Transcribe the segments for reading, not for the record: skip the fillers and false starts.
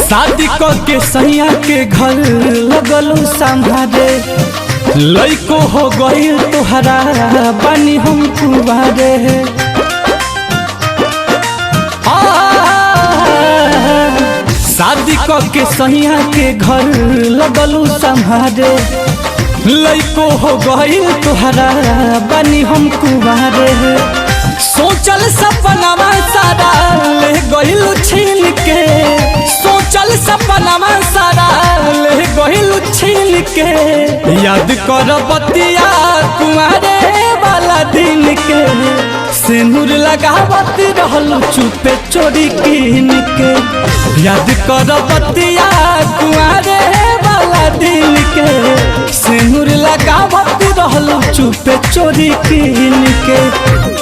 शादी के सैया के घर लगलू संभारे लइको हो गई तोहरा बनी हम कुबारे। शादी के सैया के घर लगलू संभारे लइको हो गई तोहरा बनी हम कुबारे। सोचल सपनावा सारा ले गइलू छीन के, सोचल सपनावा सारा ले गइलू छीन के। याद कर बतिया कुंवारे वाला दिन के, सिंदूर लगावत रहलू चुपे चोरी कीन के। याद कर बतिया कुंवारे वाला दिन के, सिंदूर लगावत रहलू चुपे चोरी कीन के।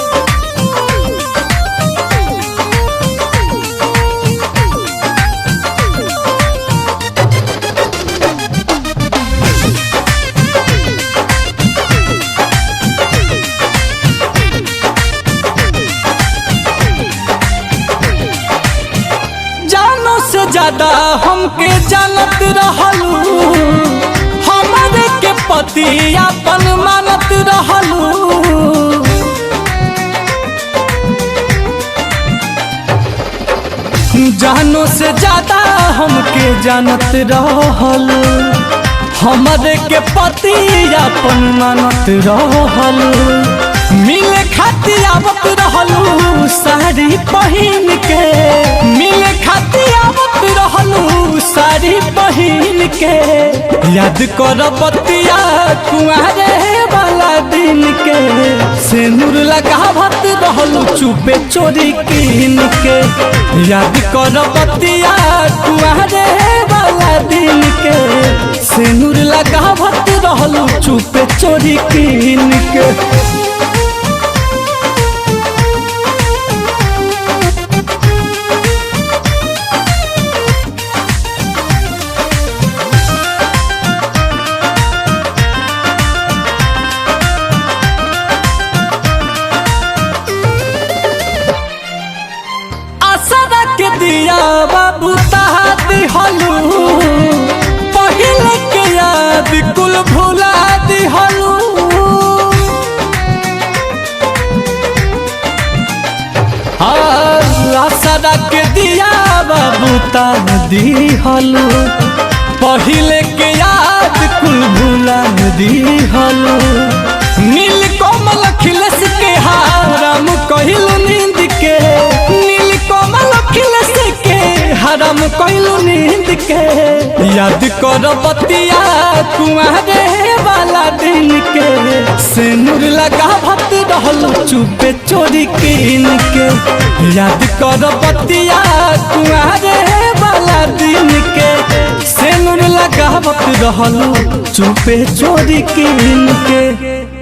ज्यादा हमके जानत रहलू, हमारे के पति अपन मानत रहलू। जानो से ज्यादा हमके जानत रहलू, हमारे के पति अपन मानत रहलू। मिले खातिर आवत रहलू साड़ी पहन के, मिले खातिर आवत रहलू साड़ी पहन के। याद कर बतिया कुंवारे वाला दिन के, सिंदूर लगावत रहलू चुपे चोरी कीन के। याद कर बतिया कुंवारे वाला दिन के, सिंदूर लगावत रहलू चुपे चोरी कीन के। दिया बाबू तहाती हलू, पहले के याद कुल भुला दी हलू। आसरा के दिया बाबू दी हलू, पहले के याद कुल भुला दी हलू। नील कोमल खिलस के हाराम कहिलू नींद के, नील कोमल खिलस के हराम कहिलू नींद के। याद कर बतिया कुंवारे वाला दिन के, सिंदूर लगावत रहलू चुपे चोरी कीन के। याद कर बतिया कुंवारे वाला दिन के, सिंदूर लगावत रहलू चुपे चोरी कीन के।